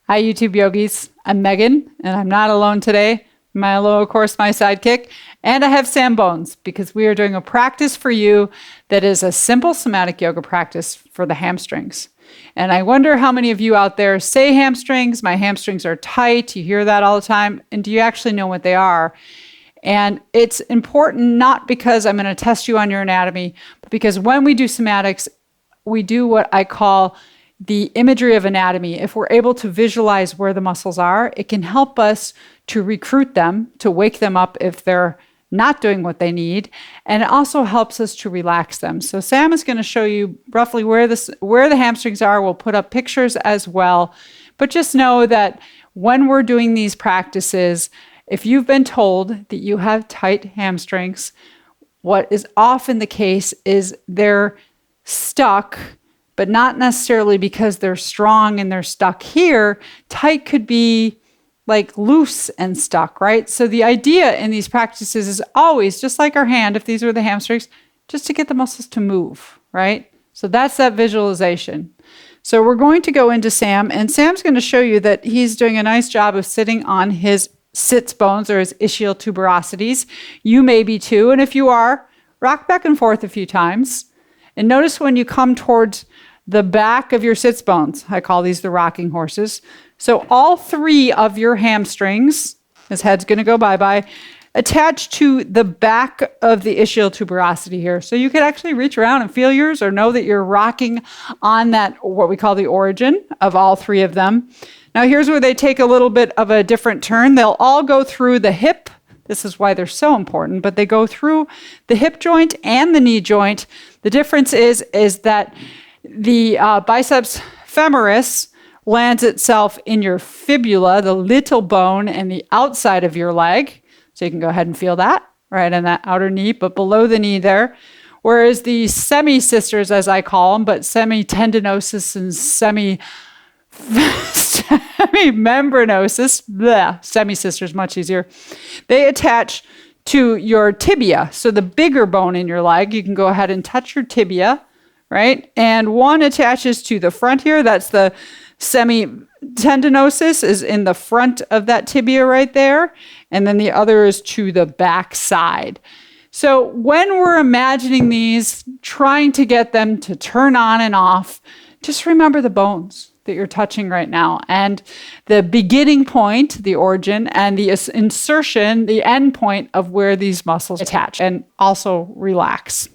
Hi, YouTube yogis. I'm Megan, and I'm not alone today. Milo, of course, my sidekick. And I have Sam Bones, because we are doing a practice for you that is a simple somatic yoga practice for the hamstrings. And I wonder how many of you out there say hamstrings. My hamstrings are tight. You hear that all the time. And do you actually know what they are? And it's important not because I'm going to test you on your anatomy, but because when we do somatics, we do what I call the imagery of anatomy. If we're able to visualize where the muscles are, it can help us to recruit them, to wake them up if they're not doing what they need. And it also helps us to relax them. So Sam is going to show you roughly where the hamstrings are. We'll put up pictures as well. But just know that when we're doing these practices, if you've been told that you have tight hamstrings, what is often the case is they're stuck, but not necessarily because they're strong and they're stuck here. Tight could be like loose and stuck, right? So the idea in these practices is always, just like our hand, if these were the hamstrings, just to get the muscles to move, right? So that's that visualization. So we're going to go into Sam, and Sam's going to show you that he's doing a nice job of sitting on his sits bones or his ischial tuberosities. You may be too, and if you are, rock back and forth a few times. And notice when you come towards the back of your sits bones, I call these the rocking horses. So all three of your hamstrings, his head's going to go bye-bye, attached to the back of the ischial tuberosity here. So you could actually reach around and feel yours, or know that you're rocking on that, what we call the origin of all three of them. Now here's where they take a little bit of a different turn. They'll all go through the hip. This is why they're so important, but they go through the hip joint and the knee joint. The difference is that the biceps femoris lands itself in your fibula, the little bone and the outside of your leg. So you can go ahead and feel that right on that outer knee, but below the knee there. Whereas the semi-sisters, as I call them, but semi-tendinosus and semi-membranosus, semi-sisters, much easier. They attach to your tibia. So the bigger bone in your leg, you can go ahead and touch your tibia, right? And one attaches to the front here. That's the semi-tendinosus, is in the front of that tibia right there. And then the other is to the back side. So when we're imagining these, trying to get them to turn on and off, just remember the bones that you're touching right now, and the beginning point, the origin, and the insertion, the end point of where these muscles attach, and also relax.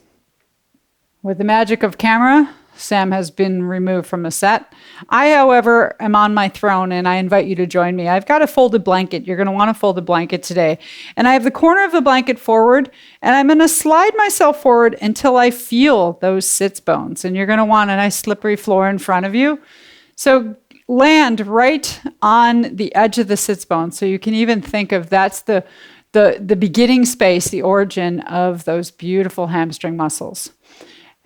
With the magic of camera, Sam has been removed from the set. I, however, am on my throne, and I invite you to join me. I've got a folded blanket. You're going to want a folded blanket today. And I have the corner of the blanket forward, and I'm going to slide myself forward until I feel those sits bones. And you're going to want a nice slippery floor in front of you. So land right on the edge of the sits bone. So you can even think of that's the beginning space, the origin of those beautiful hamstring muscles.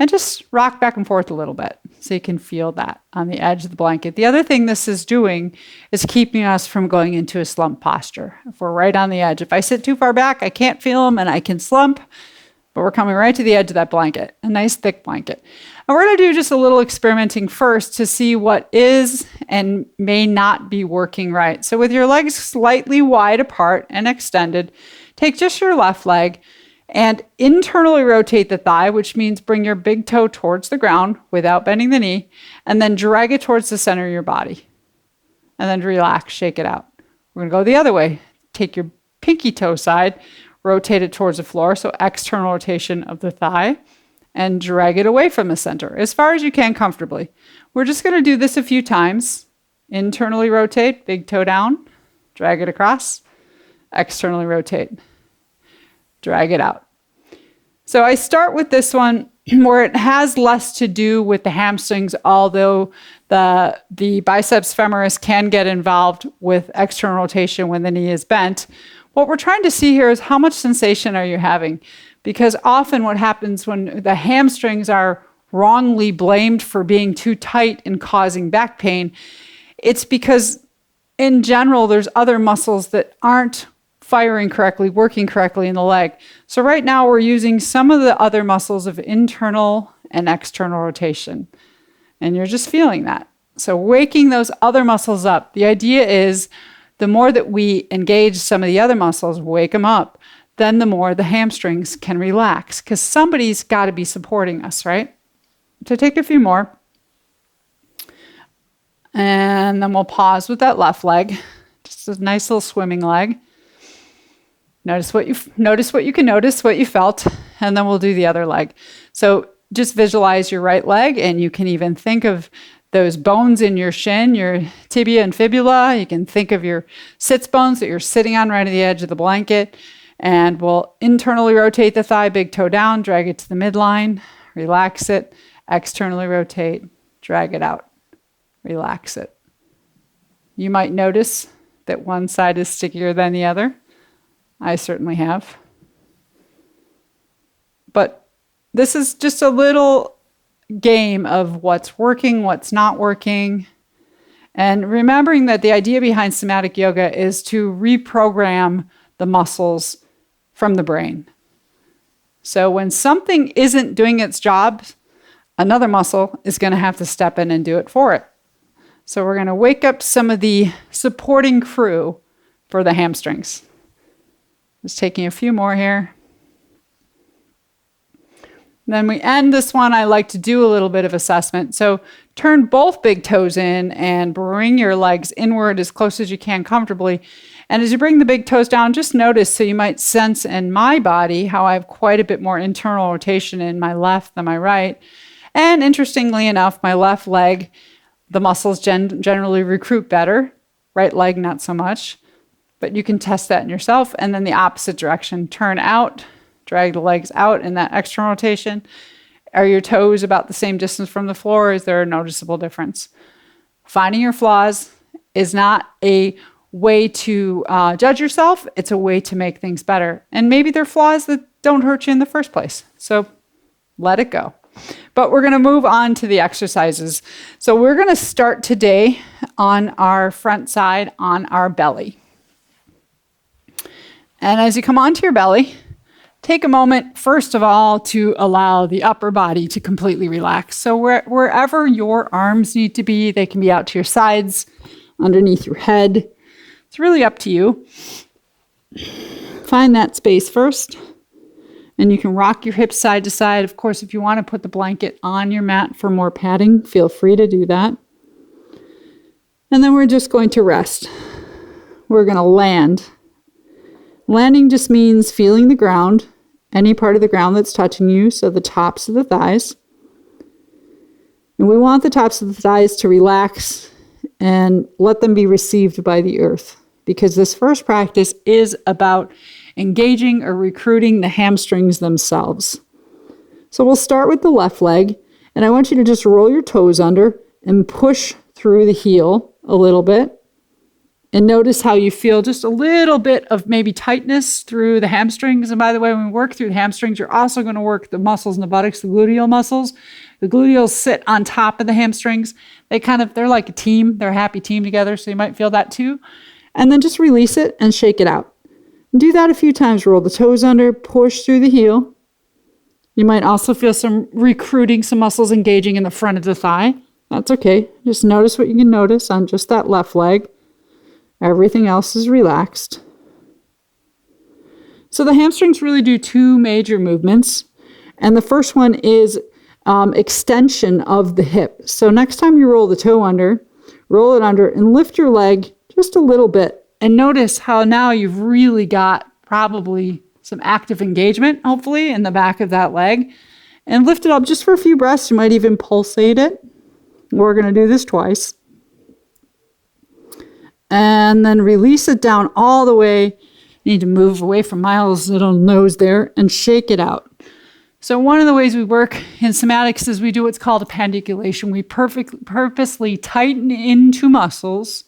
And just rock back and forth a little bit so you can feel that on the edge of the blanket. The other thing this is doing is keeping us from going into a slump posture. If we're right on the edge, if I sit too far back, I can't feel them and I can slump, but we're coming right to the edge of that blanket, a nice thick blanket. And we're going to do just a little experimenting first to see what is and may not be working right. So with your legs slightly wide apart and extended, take just your left leg and internally rotate the thigh, which means bring your big toe towards the ground without bending the knee, and then drag it towards the center of your body. And then relax, shake it out. We're going to go the other way. Take your pinky toe side, rotate it towards the floor, so external rotation of the thigh, and drag it away from the center as far as you can comfortably. We're just going to do this a few times. Internally rotate, big toe down, drag it across, externally rotate. Drag it out. So I start with this one where it has less to do with the hamstrings, although the biceps femoris can get involved with external rotation when the knee is bent. What we're trying to see here is how much sensation are you having? Because often what happens when the hamstrings are wrongly blamed for being too tight and causing back pain, it's because in general there's other muscles that aren't firing correctly, working correctly in the leg. So right now we're using some of the other muscles of internal and external rotation. And you're just feeling that. So waking those other muscles up. The idea is the more that we engage some of the other muscles, wake them up, then the more the hamstrings can relax because somebody's got to be supporting us, right? So take a few more. And then we'll pause with that left leg. Just a nice little swimming leg. Notice what you can notice, what you felt, and then we'll do the other leg. So just visualize your right leg, and you can even think of those bones in your shin, your tibia and fibula. You can think of your sits bones that you're sitting on right at the edge of the blanket. And we'll internally rotate the thigh, big toe down, drag it to the midline, relax it, externally rotate, drag it out, relax it. You might notice that one side is stickier than the other. I certainly have. But this is just a little game of what's working, what's not working. And remembering that the idea behind somatic yoga is to reprogram the muscles from the brain. So when something isn't doing its job, another muscle is going to have to step in and do it for it. So we're going to wake up some of the supporting crew for the hamstrings. Just taking a few more here. Then we end this one. I like to do a little bit of assessment. So turn both big toes in and bring your legs inward as close as you can comfortably. And as you bring the big toes down, just notice, so you might sense in my body how I have quite a bit more internal rotation in my left than my right. And interestingly enough, my left leg, the muscles generally recruit better. Right leg, not so much. But you can test that in yourself. And then the opposite direction, turn out. Drag the legs out in that external rotation. Are your toes about the same distance from the floor? Or is there a noticeable difference? Finding your flaws is not a way to judge yourself. It's a way to make things better. And maybe they're flaws that don't hurt you in the first place. So let it go. But we're going to move on to the exercises. So we're going to start today on our front side, on our belly. And as you come onto your belly, take a moment, first of all, to allow the upper body to completely relax. So wherever your arms need to be, they can be out to your sides, underneath your head. It's really up to you. Find that space first. And you can rock your hips side to side. Of course, if you want to put the blanket on your mat for more padding, feel free to do that. And then we're just going to rest. We're going to land. Landing just means feeling the ground, any part of the ground that's touching you, so the tops of the thighs. And we want the tops of the thighs to relax and let them be received by the earth, because this first practice is about engaging or recruiting the hamstrings themselves. So we'll start with the left leg, and I want you to just roll your toes under and push through the heel a little bit. And notice how you feel just a little bit of maybe tightness through the hamstrings. And by the way, when we work through the hamstrings, you're also going to work the muscles in the buttocks, the gluteal muscles. The gluteals sit on top of the hamstrings. They're like a team. They're a happy team together. So you might feel that too. And then just release it and shake it out. Do that a few times. Roll the toes under, push through the heel. You might also feel some recruiting, some muscles engaging in the front of the thigh. That's okay. Just notice what you can notice on just that left leg. Everything else is relaxed. So the hamstrings really do two major movements. And the first one is extension of the hip. So next time you roll the toe under, roll it under and lift your leg just a little bit. And notice how now you've really got probably some active engagement, hopefully, in the back of that leg. And lift it up just for a few breaths. You might even pulsate it. We're going to do this twice. And then release it down all the way. You need to move away from Miles' little nose there and shake it out. So one of the ways we work in somatics is we do what's called a pandiculation. We purposely tighten into muscles,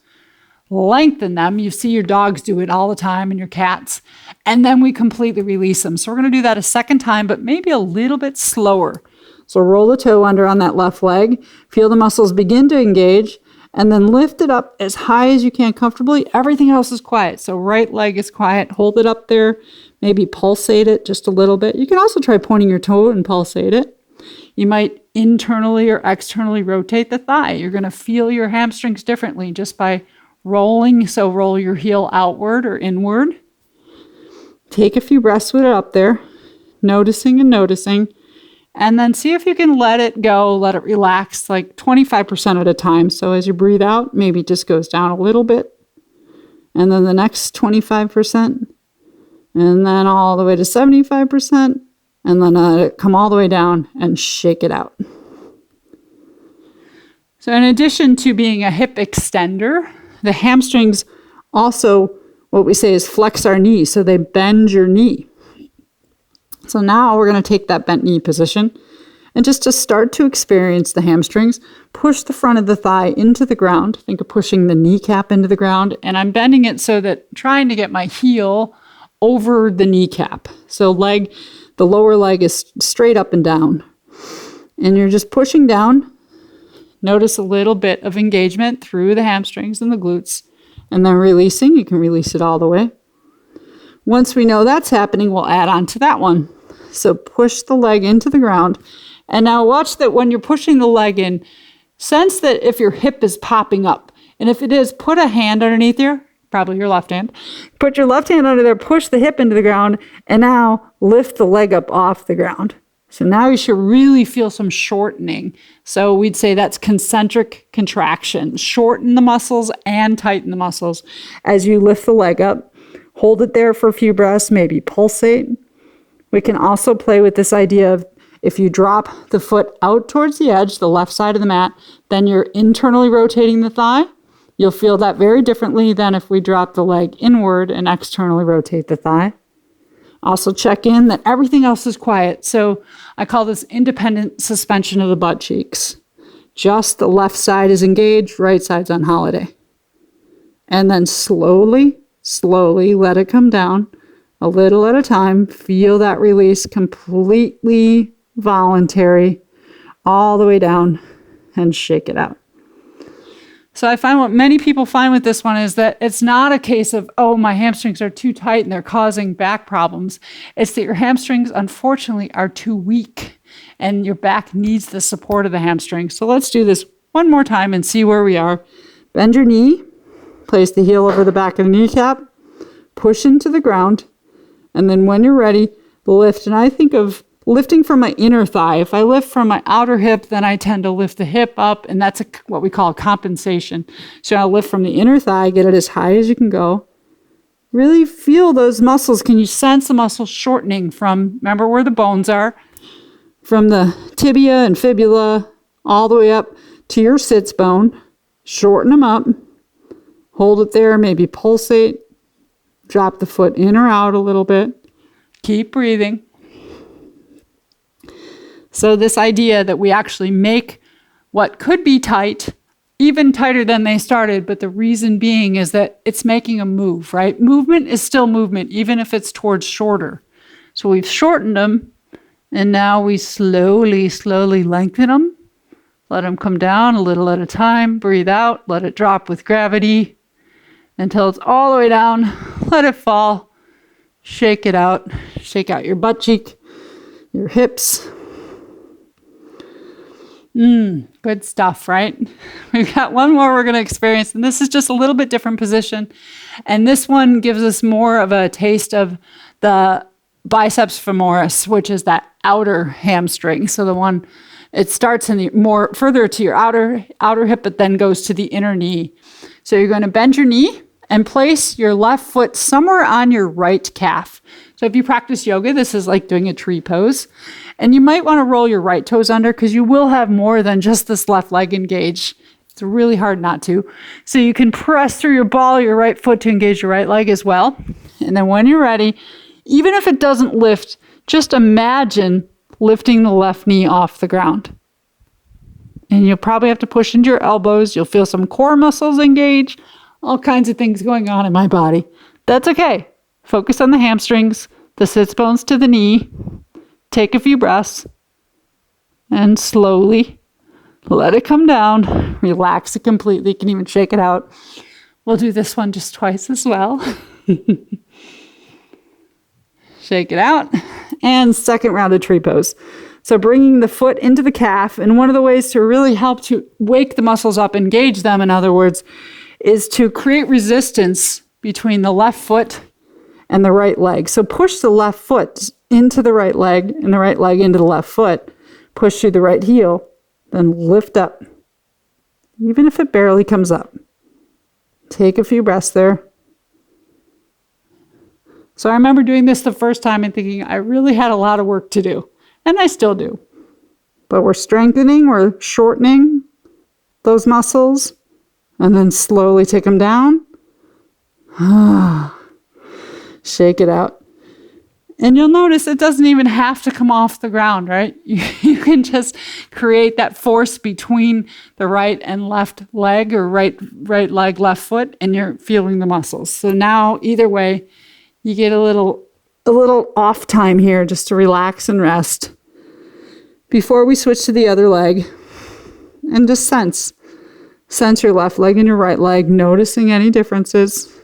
lengthen them. You see your dogs do it all the time and your cats. And then we completely release them. So we're going to do that a second time, but maybe a little bit slower. So roll the toe under on that left leg. Feel the muscles begin to engage. And then lift it up as high as you can comfortably. Everything else is quiet. So right leg is quiet. Hold it up there. Maybe pulsate it just a little bit. You can also try pointing your toe and pulsate it. You might internally or externally rotate the thigh. You're going to feel your hamstrings differently just by rolling. So roll your heel outward or inward. Take a few breaths with it up there, noticing and noticing. And then see if you can let it go, let it relax like 25% at a time. So as you breathe out, maybe it just goes down a little bit. And then the next 25%. And then all the way to 75%. And then let it come all the way down and shake it out. So in addition to being a hip extender, the hamstrings also, what we say is flex our knee. So they bend your knee. So now we're going to take that bent knee position and just to start to experience the hamstrings, push the front of the thigh into the ground. Think of pushing the kneecap into the ground. And I'm bending it so that trying to get my heel over the kneecap. So the lower leg is straight up and down. And you're just pushing down. Notice a little bit of engagement through the hamstrings and the glutes. And then releasing. You can release it all the way. Once we know that's happening, we'll add on to that one. So push the leg into the ground. And now watch that when you're pushing the leg in, sense that if your hip is popping up. And if it is, put a hand underneath here, probably your left hand. Put your left hand under there, push the hip into the ground, and now lift the leg up off the ground. So now you should really feel some shortening. So we'd say that's concentric contraction. Shorten the muscles and tighten the muscles as you lift the leg up. Hold it there for a few breaths, maybe pulsate. We can also play with this idea of if you drop the foot out towards the edge, the left side of the mat, then you're internally rotating the thigh. You'll feel that very differently than if we drop the leg inward and externally rotate the thigh. Also check in that everything else is quiet. So I call this independent suspension of the butt cheeks. Just the left side is engaged, right side's on holiday. And then slowly let it come down a little at a time. Feel that release, completely voluntary, all the way down, and shake it out. So I find what many people find with this one is that it's not a case of, oh, my hamstrings are too tight and they're causing back problems. It's that your hamstrings, unfortunately, are too weak and your back needs the support of the hamstrings. So let's do this one more time and see where we are. Bend your knee, place the heel over the back of the kneecap, push into the ground, and then when you're ready, lift. And I think of lifting from my inner thigh. If I lift from my outer hip, then I tend to lift the hip up, and that's what we call compensation. So I'll lift from the inner thigh, get it as high as you can go. Really feel those muscles. Can you sense the muscles shortening from, remember where the bones are, from the tibia and fibula all the way up to your sits bone. Shorten them up. Hold it there, maybe pulsate. Drop the foot in or out a little bit. Keep breathing. So this idea that we actually make what could be tight even tighter than they started, but the reason being is that it's making a move, right? Movement is still movement, even if it's towards shorter. So we've shortened them, and now we slowly lengthen them. Let them come down a little at a time. Breathe out, let it drop with gravity until it's all the way down. Let it fall. Shake it out. Shake out your butt cheek, your hips. Good stuff, right? We've got one more we're going to experience, and this is just a little bit different position. And this one gives us more of a taste of the biceps femoris, which is that outer hamstring. So the one, it starts in the more further to your outer hip, but then goes to the inner knee. So you're going to bend your knee and place your left foot somewhere on your right calf. So if you practice yoga, this is like doing a tree pose. And you might want to roll your right toes under because you will have more than just this left leg engaged. It's really hard not to. So you can press through your ball of your right foot to engage your right leg as well. And then when you're ready, even if it doesn't lift, just imagine lifting the left knee off the ground. And you'll probably have to push into your elbows. You'll feel some core muscles engage, all kinds of things going on in my body. That's okay. Focus on the hamstrings, the sits bones to the knee. Take a few breaths and slowly let it come down. Relax it completely. You can even shake it out. We'll do this one just twice as well. Shake it out. And second round of tree pose. So bringing the foot into the calf, and one of the ways to really help to wake the muscles up, engage them, in other words, is to create resistance between the left foot and the right leg. So push the left foot into the right leg and the right leg into the left foot. Push through the right heel, then lift up, even if it barely comes up. Take a few breaths there. So I remember doing this the first time and thinking I really had a lot of work to do. And I still do. But we're strengthening, we're shortening those muscles, and then slowly take them down. Shake it out. And you'll notice it doesn't even have to come off the ground, right? You can just create that force between the right and left leg, or right leg, left foot, and you're feeling the muscles. So now either way, you get a little off time here just to relax and rest before we switch to the other leg. And just sense your left leg and your right leg, noticing any differences.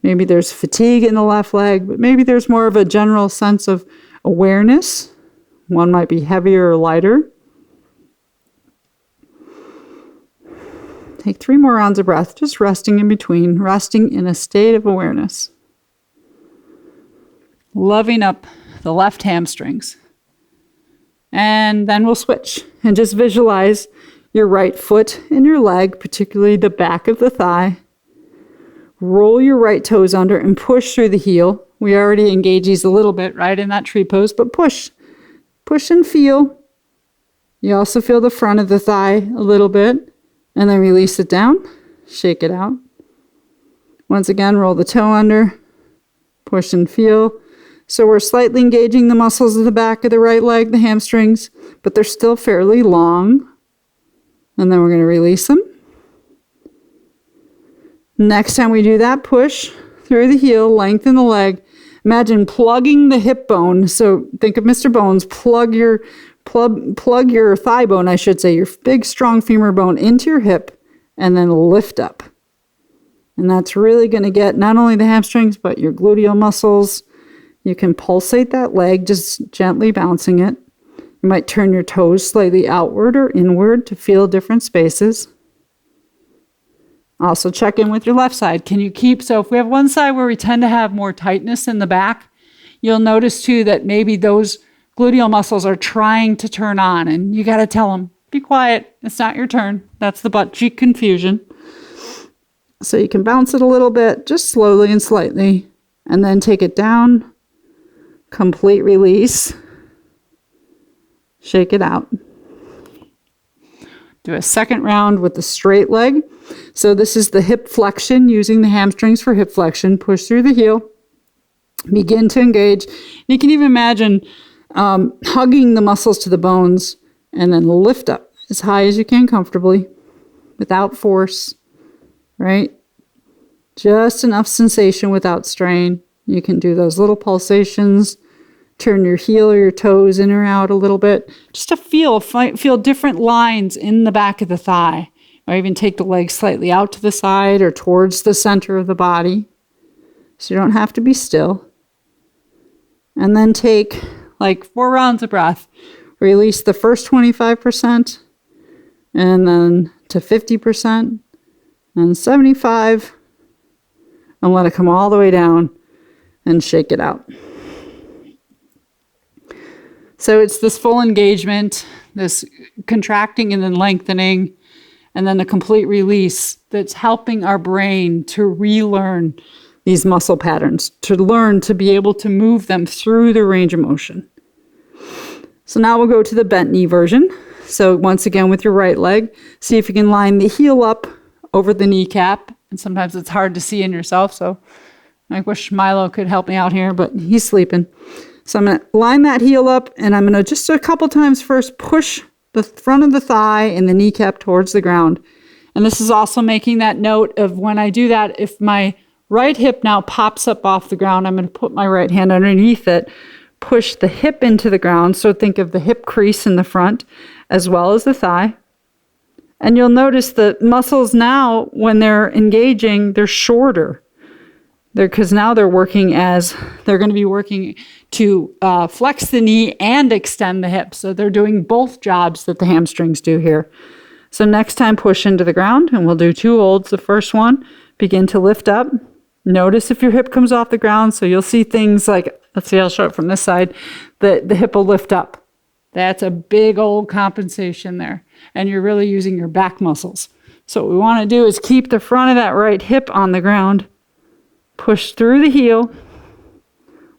Maybe there's fatigue in the left leg, but maybe there's more of a general sense of awareness. One might be heavier or lighter. Take 3 more rounds of breath, just resting in between, resting in a state of awareness. Loving up the left hamstrings. And then we'll switch and just visualize your right foot and your leg, particularly the back of the thigh. Roll your right toes under and push through the heel. We already engage these a little bit, right, in that tree pose, but push. Push and feel. You also feel the front of the thigh a little bit, and then release it down. Shake it out. Once again, roll the toe under. Push and feel. So we're slightly engaging the muscles of the back of the right leg, the hamstrings, but they're still fairly long. And then we're going to release them. Next time we do that, push through the heel, lengthen the leg. Imagine plugging the hip bone. So think of Mr. Bones, plug your thigh bone, I should say, your big strong femur bone into your hip, and then lift up. And that's really going to get not only the hamstrings, but your gluteal muscles. You can pulsate that leg, just gently bouncing it. You might turn your toes slightly outward or inward to feel different spaces. Also check in with your left side. Can you keep, so if we have one side where we tend to have more tightness in the back, you'll notice too that maybe those gluteal muscles are trying to turn on, and you got to tell them, be quiet, it's not your turn. That's the butt cheek confusion. So you can bounce it a little bit, just slowly and slightly, and then take it down. Complete release. Shake it out. Do a second round with the straight leg. So this is the hip flexion, using the hamstrings for hip flexion. Push through the heel. Begin to engage. And you can even imagine hugging the muscles to the bones, and then lift up as high as you can comfortably without force, right? Just enough sensation without strain. You can do those little pulsations. Turn your heel or your toes in or out a little bit, just to feel different lines in the back of the thigh. Or even take the leg slightly out to the side or towards the center of the body. So you don't have to be still. And then take like 4 rounds of breath. Release the first 25%, and then to 50%, and 75%, and let it come all the way down and shake it out. So it's this full engagement, this contracting and then lengthening, and then a complete release that's helping our brain to relearn these muscle patterns, to learn to be able to move them through the range of motion. So now we'll go to the bent knee version. So once again with your right leg, see if you can line the heel up over the kneecap. And sometimes it's hard to see in yourself, so I wish Milo could help me out here, but he's sleeping. So I'm going to line that heel up, and I'm going to just a couple times first push the front of the thigh and the kneecap towards the ground. And this is also making that note of when I do that, if my right hip now pops up off the ground, I'm going to put my right hand underneath it, push the hip into the ground. So think of the hip crease in the front as well as the thigh. And you'll notice the muscles now, when they're engaging, they're shorter. Because now they're going to be working to flex the knee and extend the hip. So they're doing both jobs that the hamstrings do here. So next time, push into the ground, and we'll do 2 holds. The first one, begin to lift up. Notice if your hip comes off the ground. So you'll see things like, let's see, I'll show it from this side. The hip will lift up. That's a big old compensation there. And you're really using your back muscles. So what we want to do is keep the front of that right hip on the ground. Push through the heel.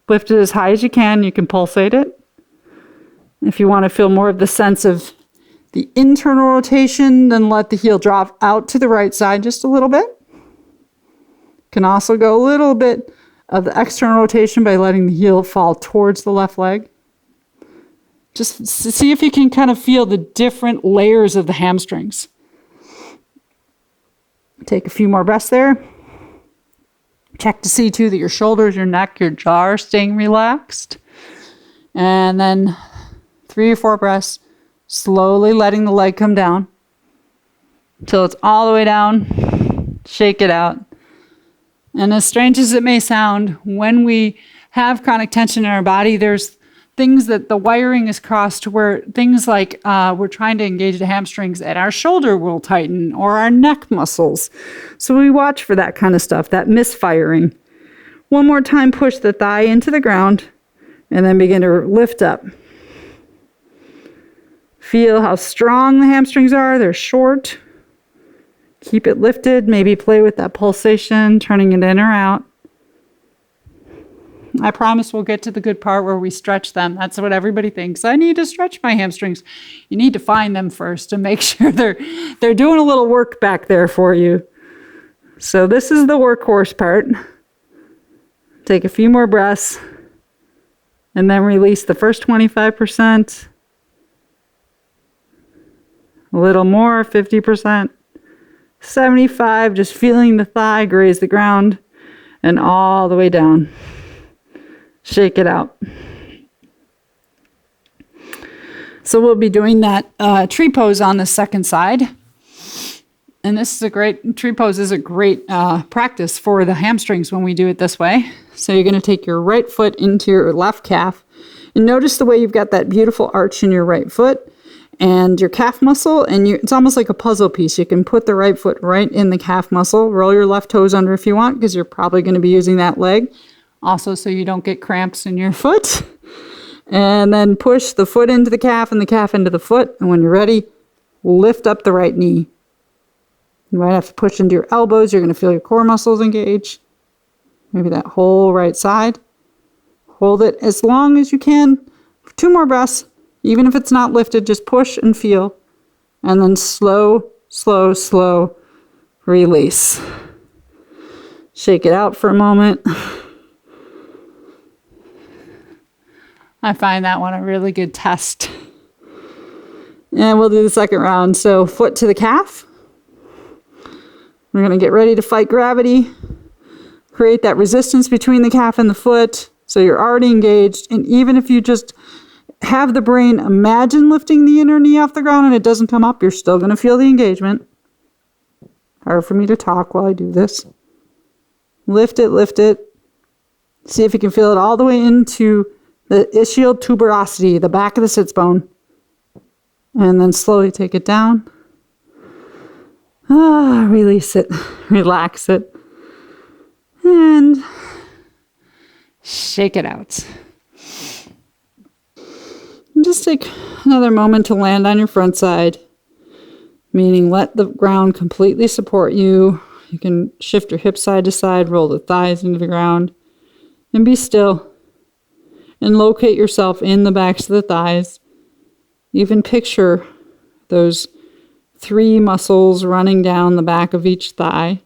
Lift it as high as you can. You can pulsate it. If you want to feel more of the sense of the internal rotation, then let the heel drop out to the right side just a little bit. Can also go a little bit of the external rotation by letting the heel fall towards the left leg. Just see if you can kind of feel the different layers of the hamstrings. Take a few more breaths there. Check to see too that your shoulders, your neck, your jaw are staying relaxed. And then 3 or 4 breaths, slowly letting the leg come down until it's all the way down. Shake it out. And as strange as it may sound, when we have chronic tension in our body, there's things that the wiring is crossed where things like we're trying to engage the hamstrings and our shoulder will tighten or our neck muscles. So we watch for that kind of stuff, that misfiring. One more time, push the thigh into the ground and then begin to lift up. Feel how strong the hamstrings are. They're short. Keep it lifted. Maybe play with that pulsation, turning it in or out. I promise we'll get to the good part where we stretch them. That's what everybody thinks. I need to stretch my hamstrings. You need to find them first to make sure they're doing a little work back there for you. So this is the workhorse part. Take a few more breaths and then release the first 25%. A little more, 50%. 75, just feeling the thigh graze the ground and all the way down. Shake it out. So we'll be doing that tree pose on the second side. And tree pose is a great practice for the hamstrings when we do it this way. So you're going to take your right foot into your left calf. And notice the way you've got that beautiful arch in your right foot and your calf muscle. And it's almost like a puzzle piece. You can put the right foot right in the calf muscle. Roll your left toes under if you want, because you're probably going to be using that leg. Also, so you don't get cramps in your foot. And then push the foot into the calf and the calf into the foot. And when you're ready, lift up the right knee. You might have to push into your elbows. You're going to feel your core muscles engage. Maybe that whole right side. Hold it as long as you can. 2 more breaths. Even if it's not lifted, just push and feel. And then slow, slow, slow release. Shake it out for a moment. I find that one a really good test. And we'll do the second round. So foot to the calf. We're going to get ready to fight gravity. Create that resistance between the calf and the foot. So you're already engaged. And even if you just have the brain imagine lifting the inner knee off the ground and it doesn't come up, you're still going to feel the engagement. Hard for me to talk while I do this. Lift it, lift it. See if you can feel it all the way into the ischial tuberosity, the back of the sits bone. And then slowly take it down. Release it, relax it. And shake it out. And just take another moment to land on your front side, meaning let the ground completely support you. You can shift your hips side to side, roll the thighs into the ground, and be still. And locate yourself in the backs of the thighs. Even picture those 3 muscles running down the back of each thigh,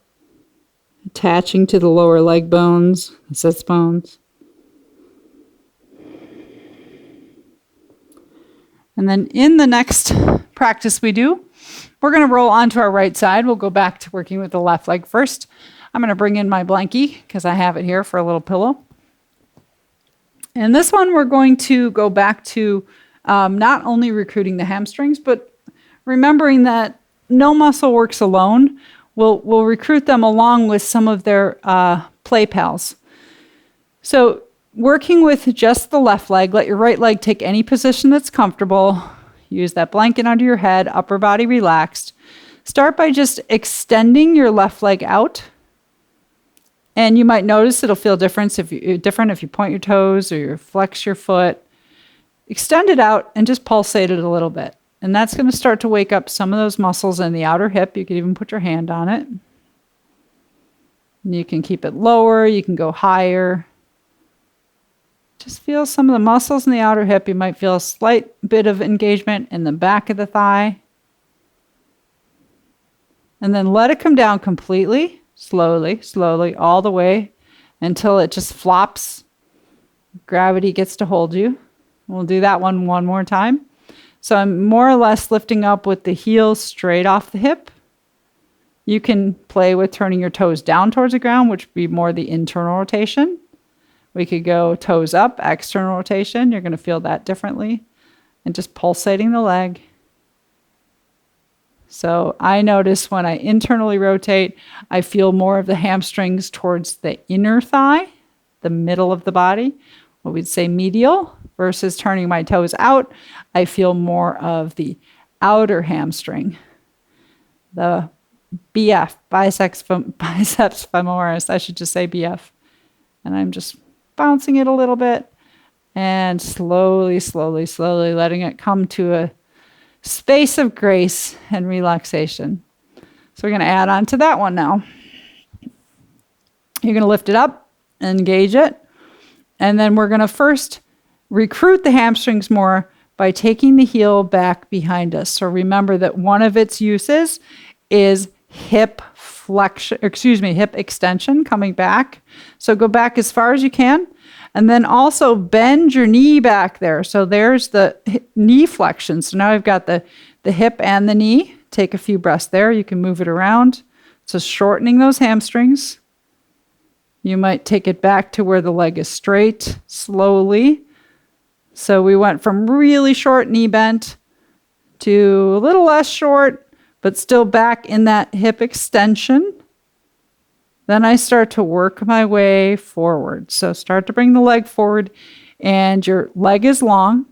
attaching to the lower leg bones, the sits bones. And then in the next practice we do, we're going to roll onto our right side. We'll go back to working with the left leg first. I'm going to bring in my blankie because I have it here for a little pillow. And this one we're going to go back to not only recruiting the hamstrings, but remembering that no muscle works alone. We'll recruit them along with some of their play pals. So working with just the left leg, let your right leg take any position that's comfortable. Use that blanket under your head, upper body relaxed. Start by just extending your left leg out. And you might notice it'll feel different if you point your toes or you flex your foot. Extend it out and just pulsate it a little bit. And that's going to start to wake up some of those muscles in the outer hip. You could even put your hand on it. And you can keep it lower. You can go higher. Just feel some of the muscles in the outer hip. You might feel a slight bit of engagement in the back of the thigh. And then let it come down completely, slowly, all the way until it just flops. Gravity gets to hold you. We'll do that one more time. So I'm more or less lifting up with the heel straight off the hip. You can play with turning your toes down towards the ground, which would be more the internal rotation. We could go toes up, external rotation. You're going to feel that differently. And just pulsating the leg. So I notice when I internally rotate, I feel more of the hamstrings towards the inner thigh, the middle of the body, what we'd say medial, versus turning my toes out. I feel more of the outer hamstring, the BF, biceps femoris. I should just say BF. And I'm just bouncing it a little bit and slowly letting it come to a space of grace and relaxation. So we're going to add on to that one now. You're going to lift it up, engage it, and then we're going to first recruit the hamstrings more by taking the heel back behind us. So remember that one of its uses is hip extension, coming back. So go back as far as you can. And then also bend your knee back there. So there's the knee flexion. So now I've got the hip and the knee. Take a few breaths there. You can move it around. So shortening those hamstrings. You might take it back to where the leg is straight, slowly. So we went from really short knee bent to a little less short, but still back in that hip extension. Then I start to work my way forward. So start to bring the leg forward, and your leg is long.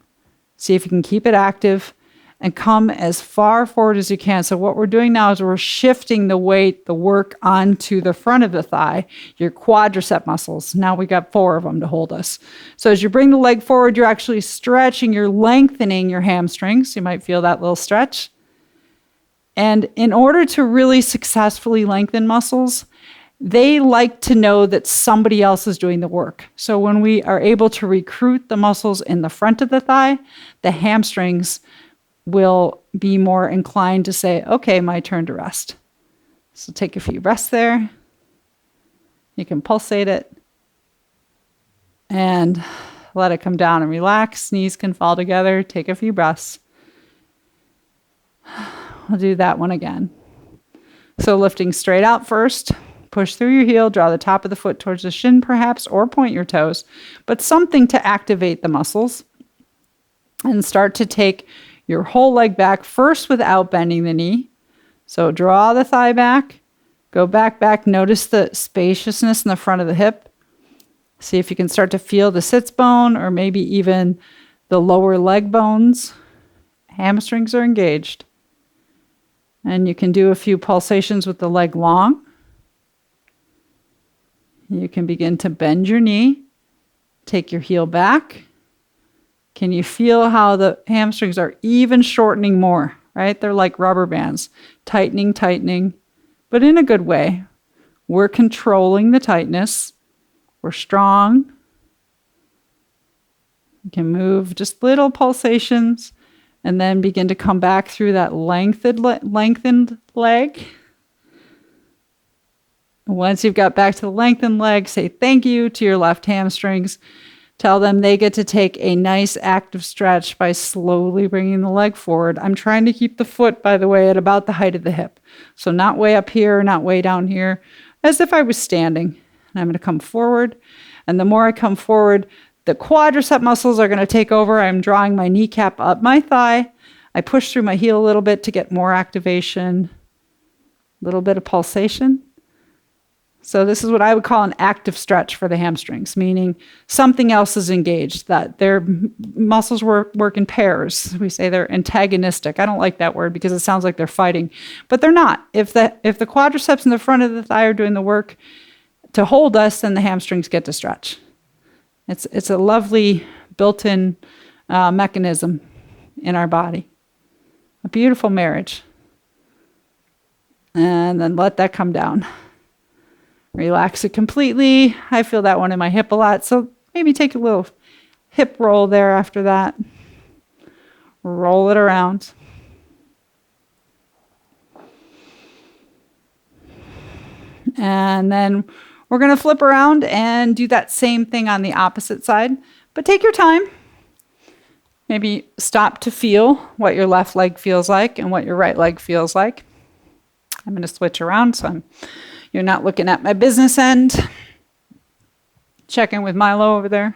See if you can keep it active and come as far forward as you can. So what we're doing now is we're shifting the weight, the work onto the front of the thigh, your quadricep muscles. Now we got 4 of them to hold us. So as you bring the leg forward, you're actually stretching, you're lengthening your hamstrings. You might feel that little stretch. And in order to really successfully lengthen muscles, they like to know that somebody else is doing the work. So when we are able to recruit the muscles in the front of the thigh, the hamstrings will be more inclined to say, okay, my turn to rest. So take a few breaths there. You can pulsate it and let it come down and relax. Knees can fall together. Take a few breaths. We'll do that one again. So lifting straight out first. Push through your heel, draw the top of the foot towards the shin perhaps, or point your toes, but something to activate the muscles. And start to take your whole leg back, first without bending the knee. So draw the thigh back, go back. Notice the spaciousness in the front of the hip. See if you can start to feel the sits bone or maybe even the lower leg bones. Hamstrings are engaged. And you can do a few pulsations with the leg long. You can begin to bend your knee, take your heel back. Can you feel how the hamstrings are even shortening more, right? They're like rubber bands, tightening, but in a good way. We're controlling the tightness. We're strong. You can move just little pulsations and then begin to come back through that lengthened leg. Once you've got back to the lengthened leg, say thank you to your left hamstrings. Tell them they get to take a nice active stretch by slowly bringing the leg forward. I'm trying to keep the foot, by the way, at about the height of the hip. So not way up here, not way down here, as if I was standing. And I'm going to come forward. And the more I come forward, the quadricep muscles are going to take over. I'm drawing my kneecap up my thigh. I push through my heel a little bit to get more activation, a little bit of pulsation. So this is what I would call an active stretch for the hamstrings, meaning something else is engaged, that their muscles work in pairs. We say they're antagonistic. I don't like that word because it sounds like they're fighting, but they're not. If the quadriceps in the front of the thigh are doing the work to hold us, then the hamstrings get to stretch. It's a lovely built-in mechanism in our body. A beautiful marriage. And then let that come down. Relax it completely. I feel that one in my hip a lot, so maybe take a little hip roll there after that. Roll it around. And then we're going to flip around and do that same thing on the opposite side, but take your time. Maybe stop to feel what your left leg feels like and what your right leg feels like. I'm going to switch around so you're not looking at my business end. Check in with Milo over there.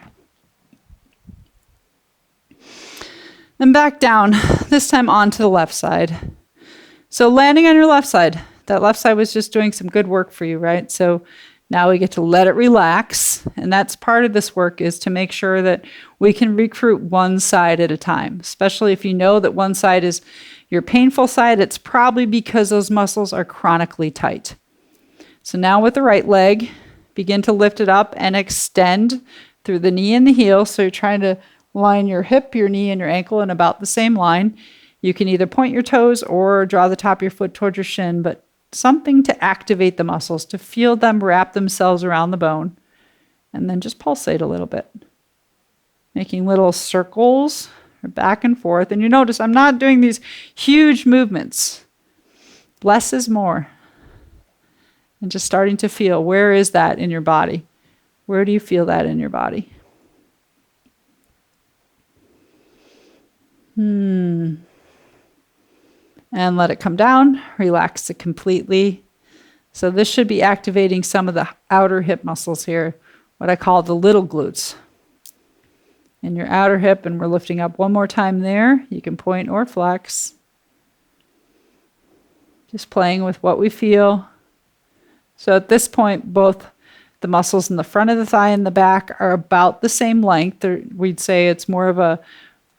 Then back down, this time onto the left side. So landing on your left side. That left side was just doing some good work for you, right? So now we get to let it relax. And that's part of this work, is to make sure that we can recruit one side at a time, especially if you know that one side is your painful side. It's probably because those muscles are chronically tight. So now with the right leg, begin to lift it up and extend through the knee and the heel. So you're trying to line your hip, your knee, and your ankle in about the same line. You can either point your toes or draw the top of your foot towards your shin, but something to activate the muscles, to feel them wrap themselves around the bone. And then just pulsate a little bit, making little circles back and forth. And you notice I'm not doing these huge movements. Less is more. And just starting to feel, where is that in your body? Where do you feel that in your body? And let it come down. Relax it completely. So this should be activating some of the outer hip muscles here, what I call the little glutes. In your outer hip, and we're lifting up one more time there. You can point or flex. Just playing with what we feel. So at this point, both the muscles in the front of the thigh and the back are about the same length. We'd say it's more of a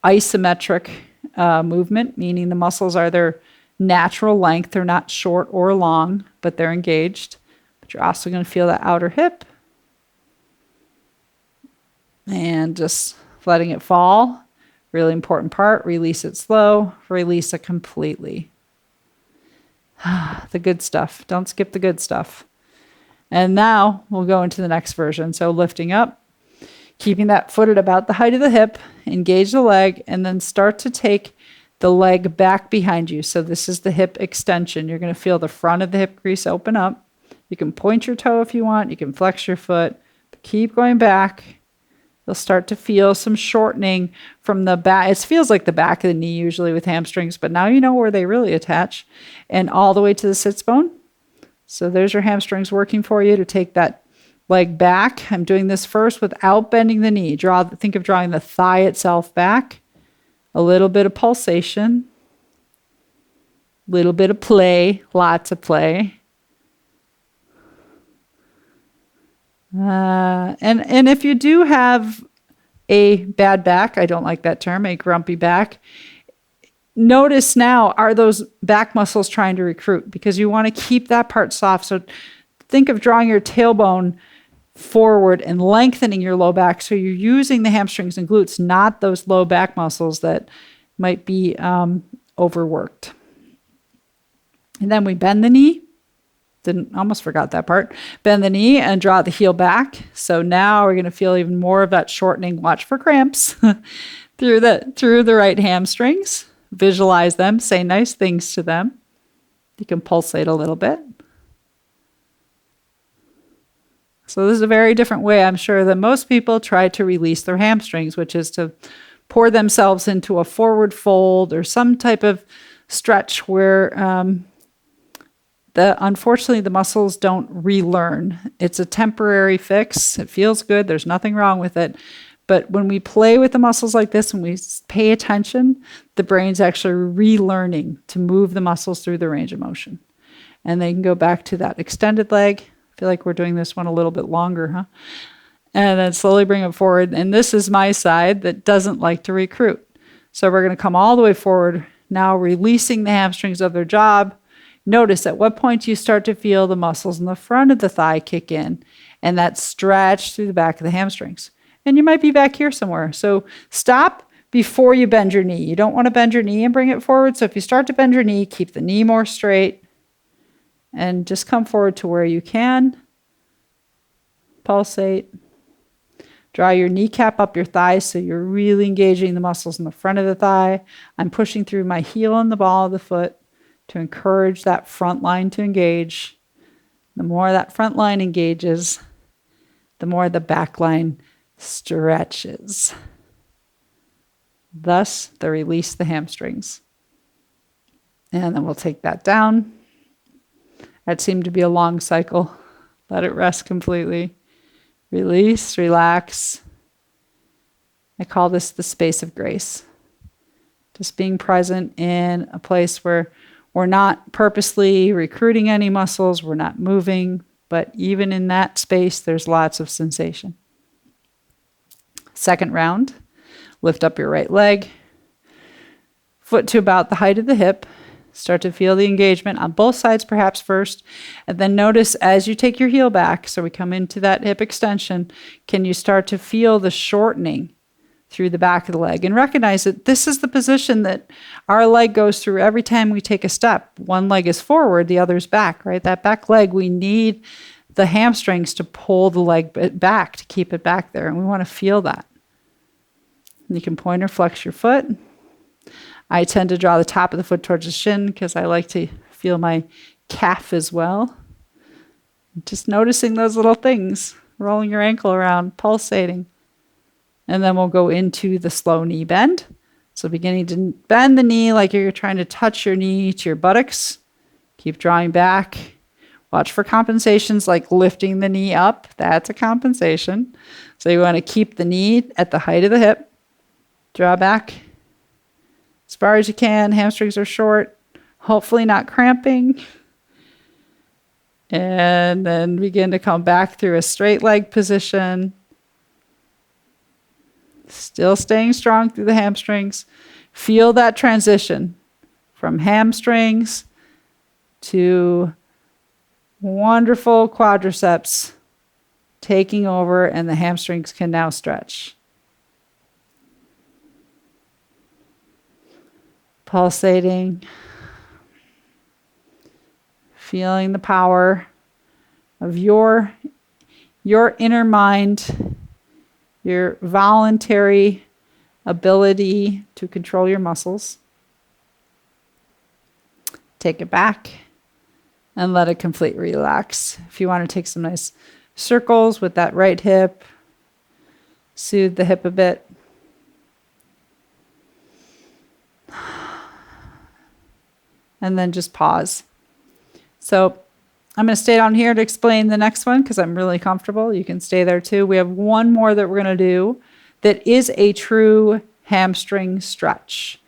isometric movement, meaning the muscles are their natural length. They're not short or long, but they're engaged. But you're also going to feel that outer hip. And just letting it fall. Really important part. Release it slow. Release it completely. The good stuff. Don't skip the good stuff. And now we'll go into the next version. So lifting up, keeping that foot at about the height of the hip, engage the leg, and then start to take the leg back behind you. So this is the hip extension. You're going to feel the front of the hip crease open up. You can point your toe if you want. You can flex your foot. But keep going back. You'll start to feel some shortening from the back. It feels like the back of the knee usually with hamstrings, but now you know where they really attach. And all the way to the sits bone. So there's your hamstrings working for you to take that leg back. I'm doing this first without bending the knee. Think of drawing the thigh itself back. A little bit of pulsation. Little bit of play. Lots of play. And if you do have a bad back, I don't like that term, a grumpy back, notice now, are those back muscles trying to recruit? Because you want to keep that part soft. So think of drawing your tailbone forward and lengthening your low back. So you're using the hamstrings and glutes, not those low back muscles that might be overworked. And then we bend the knee. Almost forgot that part. Bend the knee and draw the heel back. So now we're going to feel even more of that shortening. Watch for cramps through the right hamstrings. Visualize them. Say nice things to them. You can pulsate a little bit. So this is a very different way, I'm sure, that most people try to release their hamstrings, which is to pour themselves into a forward fold or some type of stretch where unfortunately the muscles don't relearn. It's a temporary fix. It feels good. There's nothing wrong with it. But when we play with the muscles like this, when we pay attention, the brain's actually relearning to move the muscles through the range of motion. And they can go back to that extended leg, I feel like we're doing this one a little bit longer, huh? And then slowly bring it forward. And this is my side that doesn't like to recruit. So we're going to come all the way forward, now releasing the hamstrings of their job. Notice at what point you start to feel the muscles in the front of the thigh kick in and that stretch through the back of the hamstrings. And you might be back here somewhere. So stop before you bend your knee. You don't want to bend your knee and bring it forward. So if you start to bend your knee, keep the knee more straight and just come forward to where you can. Pulsate. Draw your kneecap up your thigh so you're really engaging the muscles in the front of the thigh. I'm pushing through my heel and the ball of the foot to encourage that front line to engage. The more that front line engages, the more the back line stretches. Thus, the release the hamstrings. And then we'll take that down. That seemed to be a long cycle. Let it rest completely. Release, relax. I call this the space of grace. Just being present in a place where we're not purposely recruiting any muscles, we're not moving, but even in that space, there's lots of sensation. Second round, lift up your right leg, foot to about the height of the hip. Start to feel the engagement on both sides perhaps first, and then notice as you take your heel back, so we come into that hip extension, can you start to feel the shortening through the back of the leg? And recognize that this is the position that our leg goes through every time we take a step. One leg is forward, the other's back, right? That back leg, we need the hamstrings to pull the leg back, to keep it back there, and we want to feel that. And you can point or flex your foot. I tend to draw the top of the foot towards the shin because I like to feel my calf as well. Just noticing those little things, rolling your ankle around, pulsating. And then we'll go into the slow knee bend. So beginning to bend the knee like you're trying to touch your knee to your buttocks. Keep drawing back. Watch for compensations like lifting the knee up. That's a compensation. So you want to keep the knee at the height of the hip. Draw back as far as you can. Hamstrings are short, hopefully not cramping. And then begin to come back through a straight leg position. Still staying strong through the hamstrings. Feel that transition from hamstrings to wonderful quadriceps taking over, and the hamstrings can now stretch. Pulsating, feeling the power of your inner mind, your voluntary ability to control your muscles. Take it back and let it completely relax. If you want to take some nice circles with that right hip, soothe the hip a bit. And then just pause. So I'm going to stay down here to explain the next one because I'm really comfortable. You can stay there too. We have one more that we're going to do that is a true hamstring stretch.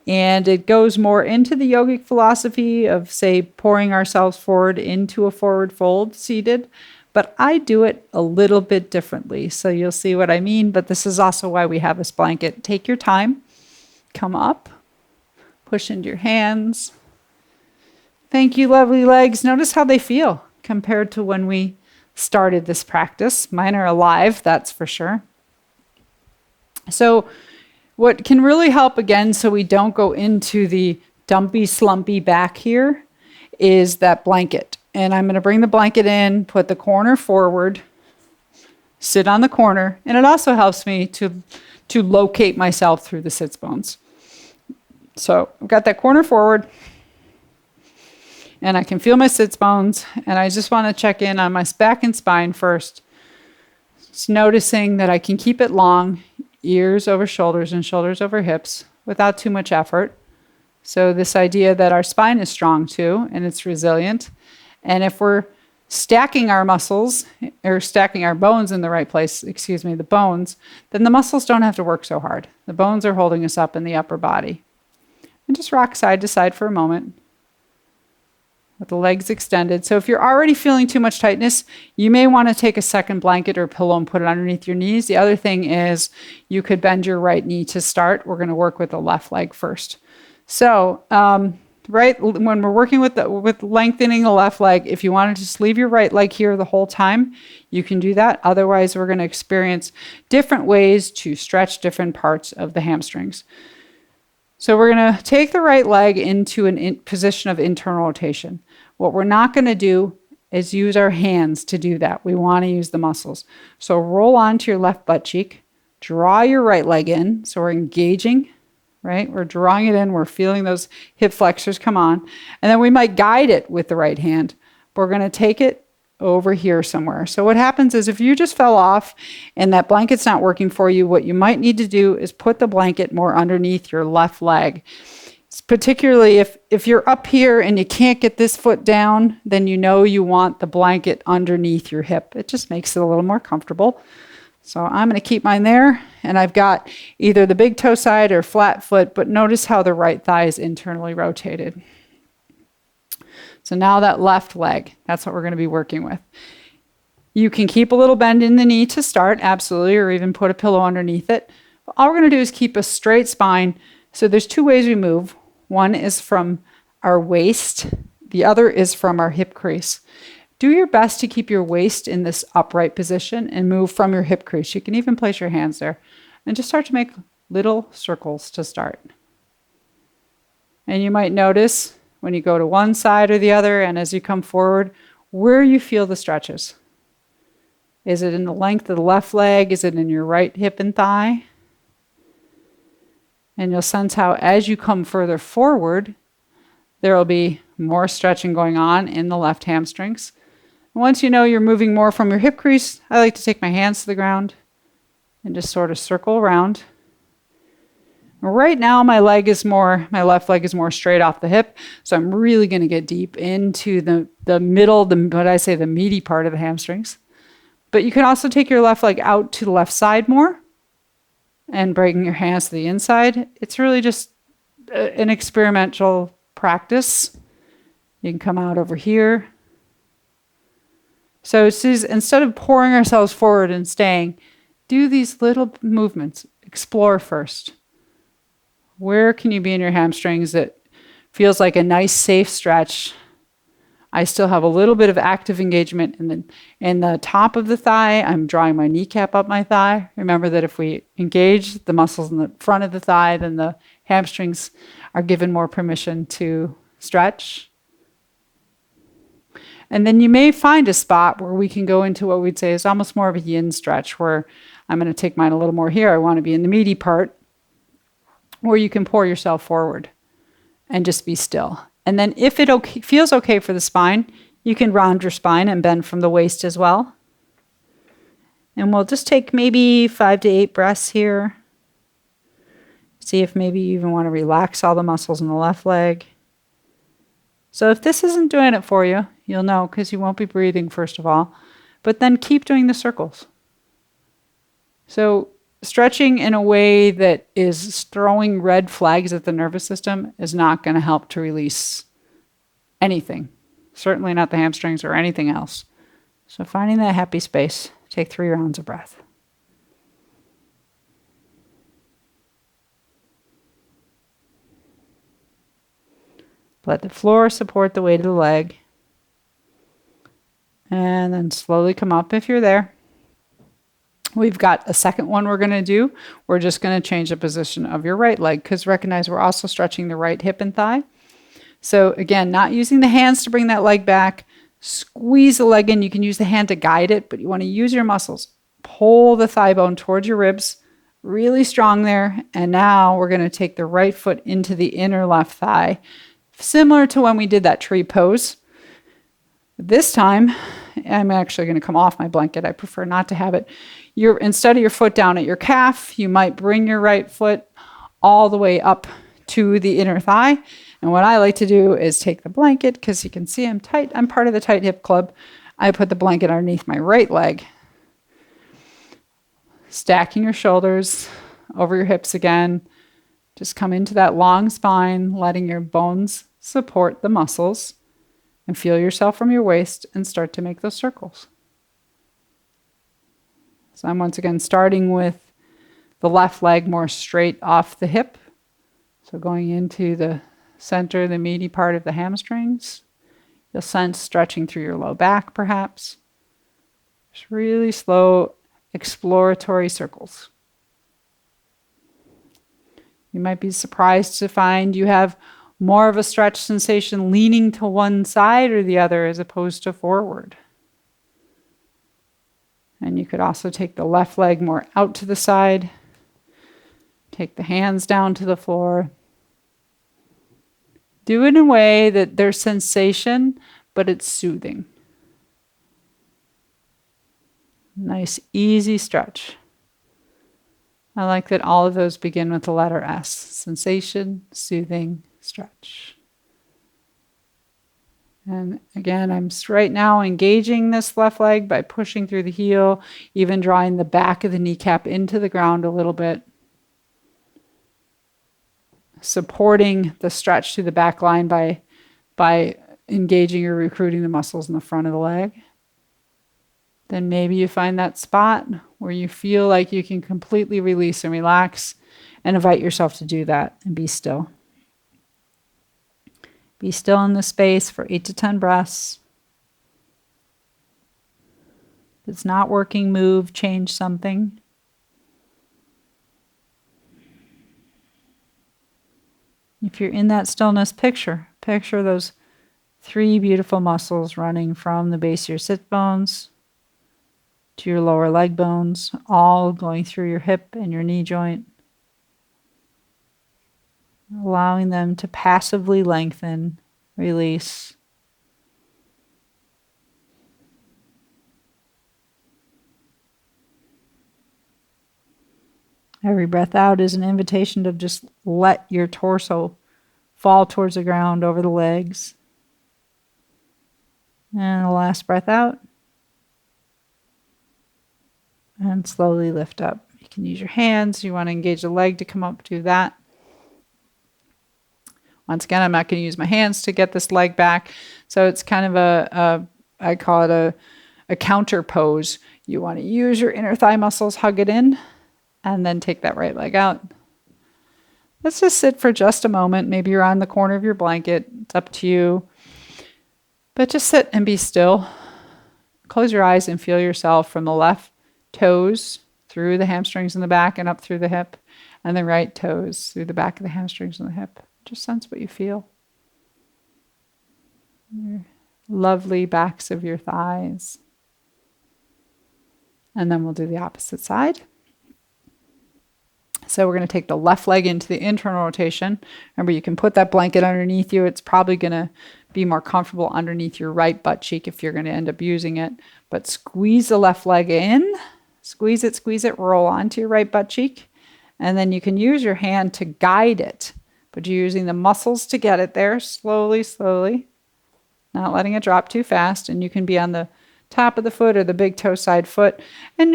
And it goes more into the yogic philosophy of, say, pouring ourselves forward into a forward fold seated. But I do it a little bit differently. So you'll see what I mean. But this is also why we have this blanket. Take your time. Come up. Push into your hands. Thank you, lovely legs. Notice how they feel compared to when we started this practice. Mine are alive, that's for sure. So what can really help, again, so we don't go into the dumpy, slumpy back here, is that blanket. And I'm going to bring the blanket in, put the corner forward, sit on the corner, and it also helps me to locate myself through the sits bones. So I've got that corner forward, and I can feel my sits bones, and I just want to check in on my back and spine first. Just noticing that I can keep it long, ears over shoulders and shoulders over hips without too much effort. So this idea that our spine is strong too, and it's resilient. And if we're stacking our muscles, or stacking our bones in the right place, the bones, then the muscles don't have to work so hard. The bones are holding us up in the upper body. And just rock side to side for a moment. with the legs extended. So if you're already feeling too much tightness, you may want to take a second blanket or pillow and put it underneath your knees. The other thing is you could bend your right knee to start. We're going to work with the left leg first. So right when we're working with lengthening the left leg, if you want to just leave your right leg here the whole time, you can do that. Otherwise, we're going to experience different ways to stretch different parts of the hamstrings. So we're going to take the right leg into a position of internal rotation. What we're not going to do is use our hands to do that. We want to use the muscles. So roll onto your left butt cheek, draw your right leg in. So we're engaging, right? We're drawing it in. We're feeling those hip flexors come on. And then we might guide it with the right hand. But we're going to take it over here somewhere. So what happens is if you just fell off and that blanket's not working for you, what you might need to do is put the blanket more underneath your left leg. Particularly if you're up here and you can't get this foot down, then you know you want the blanket underneath your hip. It just makes it a little more comfortable. So I'm going to keep mine there, and I've got either the big toe side or flat foot, but notice how the right thigh is internally rotated. So now that left leg, that's what we're going to be working with. You can keep a little bend in the knee to start, absolutely, or even put a pillow underneath it. But all we're going to do is keep a straight spine. So there's two ways we move. One is from our waist. The other is from our hip crease. Do your best to keep your waist in this upright position and move from your hip crease. You can even place your hands there and just start to make little circles to start. And you might notice when you go to one side or the other, and as you come forward, where you feel the stretches. Is it in the length of the left leg? Is it in your right hip and thigh? And you'll sense how as you come further forward, there will be more stretching going on in the left hamstrings. Once you know you're moving more from your hip crease, I like to take my hands to the ground and just sort of circle around. Right now, my left leg is more straight off the hip. So I'm really going to get deep into the middle, the meaty part of the hamstrings. But you can also take your left leg out to the left side more and bring your hands to the inside. It's really just an experimental practice. You can come out over here. So instead of pouring ourselves forward and staying, do these little movements. Explore first. Where can you be in your hamstrings that feels like a nice, safe stretch? I still have a little bit of active engagement in the top of the thigh. I'm drawing my kneecap up my thigh. Remember that if we engage the muscles in the front of the thigh, then the hamstrings are given more permission to stretch. And then you may find a spot where we can go into what we'd say is almost more of a yin stretch, where I'm going to take mine a little more here. I want to be in the meaty part, where you can pour yourself forward and just be still. And then if it feels okay for the spine, you can round your spine and bend from the waist as well. And we'll just take maybe 5 to 8 breaths here. See if maybe you even want to relax all the muscles in the left leg. So if this isn't doing it for you, you'll know because you won't be breathing first of all. But then keep doing the circles. So stretching in a way that is throwing red flags at the nervous system is not going to help to release anything. Certainly not the hamstrings or anything else. So finding that happy space, take 3 rounds of breath. Let the floor support the weight of the leg. And then slowly come up if you're there. We've got a second one we're going to do. We're just going to change the position of your right leg because recognize we're also stretching the right hip and thigh. So again, not using the hands to bring that leg back. Squeeze the leg in. You can use the hand to guide it, but you want to use your muscles. Pull the thigh bone towards your ribs. Really strong there. And now we're going to take the right foot into the inner left thigh. Similar to when we did that tree pose. This time, I'm actually going to come off my blanket. I prefer not to have it. Instead of your foot down at your calf, you might bring your right foot all the way up to the inner thigh. And what I like to do is take the blanket, because you can see I'm tight. I'm part of the Tight Hip Club. I put the blanket underneath my right leg. Stacking your shoulders over your hips again. Just come into that long spine, letting your bones support the muscles. And feel yourself from your waist and start to make those circles. So I'm once again starting with the left leg more straight off the hip. So going into the center, the meaty part of the hamstrings. You'll sense stretching through your low back, perhaps. Just really slow, exploratory circles. You might be surprised to find you have more of a stretch sensation leaning to one side or the other as opposed to forward. And you could also take the left leg more out to the side. Take the hands down to the floor. Do it in a way that there's sensation, but it's soothing. Nice, easy stretch. I like that all of those begin with the letter S. Sensation, soothing, stretch. And again, I'm right now engaging this left leg by pushing through the heel, even drawing the back of the kneecap into the ground a little bit. Supporting the stretch through the back line by engaging or recruiting the muscles in the front of the leg. Then maybe you find that spot where you feel like you can completely release and relax, and invite yourself to do that and be still. Be still in the space for 8 to 10 breaths. If it's not working, move, change something. If you're in that stillness, picture those 3 beautiful muscles running from the base of your sit bones to your lower leg bones, all going through your hip and your knee joint, allowing them to passively lengthen, release. Every breath out is an invitation to just let your torso fall towards the ground over the legs. And the last breath out. And slowly lift up. You can use your hands. You want to engage the leg to come up, do that. Once again, I'm not going to use my hands to get this leg back. So it's kind of I call it a counter pose. You want to use your inner thigh muscles, hug it in, and then take that right leg out. Let's just sit for just a moment. Maybe you're on the corner of your blanket. It's up to you. But just sit and be still. Close your eyes and feel yourself from the left toes through the hamstrings in the back and up through the hip, and the right toes through the back of the hamstrings and the hip. Just sense what you feel. Your lovely backs of your thighs. And then we'll do the opposite side. So we're going to take the left leg into the internal rotation. Remember, you can put that blanket underneath you. It's probably going to be more comfortable underneath your right butt cheek if you're going to end up using it. But squeeze the left leg in. Squeeze it, roll onto your right butt cheek. And then you can use your hand to guide it. But you're using the muscles to get it there, slowly, slowly. Not letting it drop too fast. And you can be on the top of the foot or the big toe side foot. And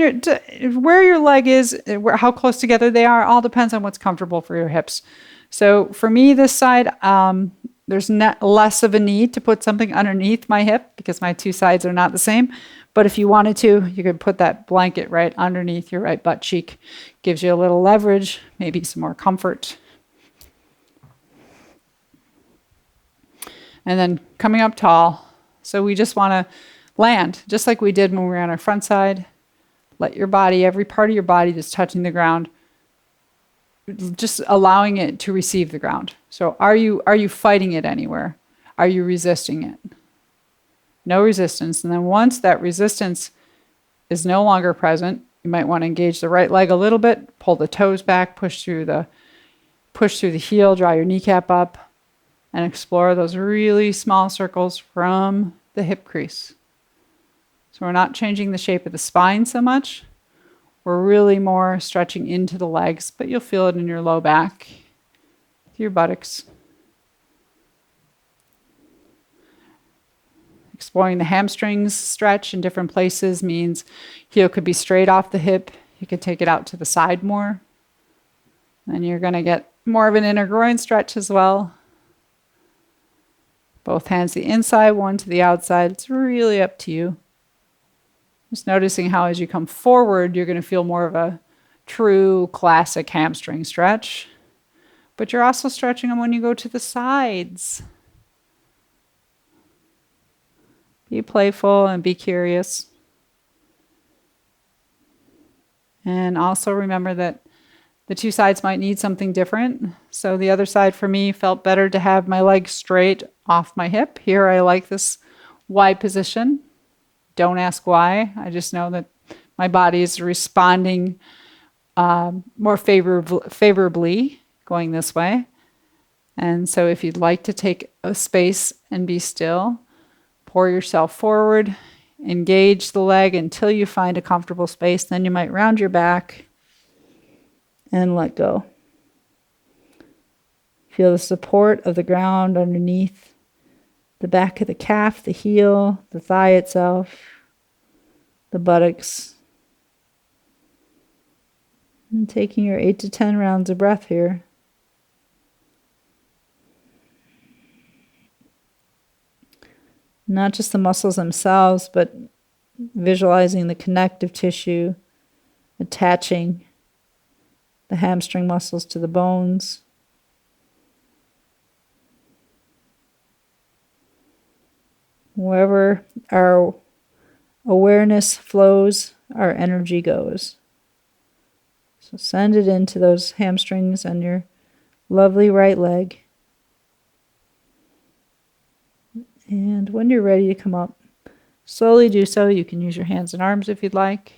where your leg is, how close together they are, all depends on what's comfortable for your hips. So for me, this side, there's less of a need to put something underneath my hip because my 2 sides are not the same. But if you wanted to, you could put that blanket right underneath your right butt cheek. Gives you a little leverage, maybe some more comfort. And then coming up tall. So we just want to land, just like we did when we were on our front side. Let your body, every part of your body that's touching the ground, just allowing it to receive the ground. So are you fighting it anywhere? Are you resisting it? No resistance. And then once that resistance is no longer present, you might want to engage the right leg a little bit, pull the toes back, push through the heel, draw your kneecap up, and explore those really small circles from the hip crease. So we're not changing the shape of the spine so much. We're really more stretching into the legs, but you'll feel it in your low back, your buttocks. Exploring the hamstrings stretch in different places means heel could be straight off the hip. You could take it out to the side more. And you're going to get more of an inner groin stretch as well. Both hands to the inside, one to the outside. It's really up to you. Just noticing how as you come forward, you're going to feel more of a true classic hamstring stretch. But you're also stretching them when you go to the sides. Be playful and be curious. And also remember that the two sides might need something different. So the other side for me felt better to have my leg straight off my hip. Here I like this wide position. Don't ask why. I just know that my body is responding more favorably going this way. And so if you'd like to take a space and be still, pour yourself forward, engage the leg until you find a comfortable space. Then you might round your back and let go. Feel the support of the ground underneath the back of the calf, the heel, the thigh itself, the buttocks. And taking your 8 to 10 rounds of breath here. Not just the muscles themselves, but visualizing the connective tissue attaching the hamstring muscles to the bones. Wherever our awareness flows, our energy goes. So send it into those hamstrings on your lovely right leg. And when you're ready to come up, slowly do so. You can use your hands and arms if you'd like.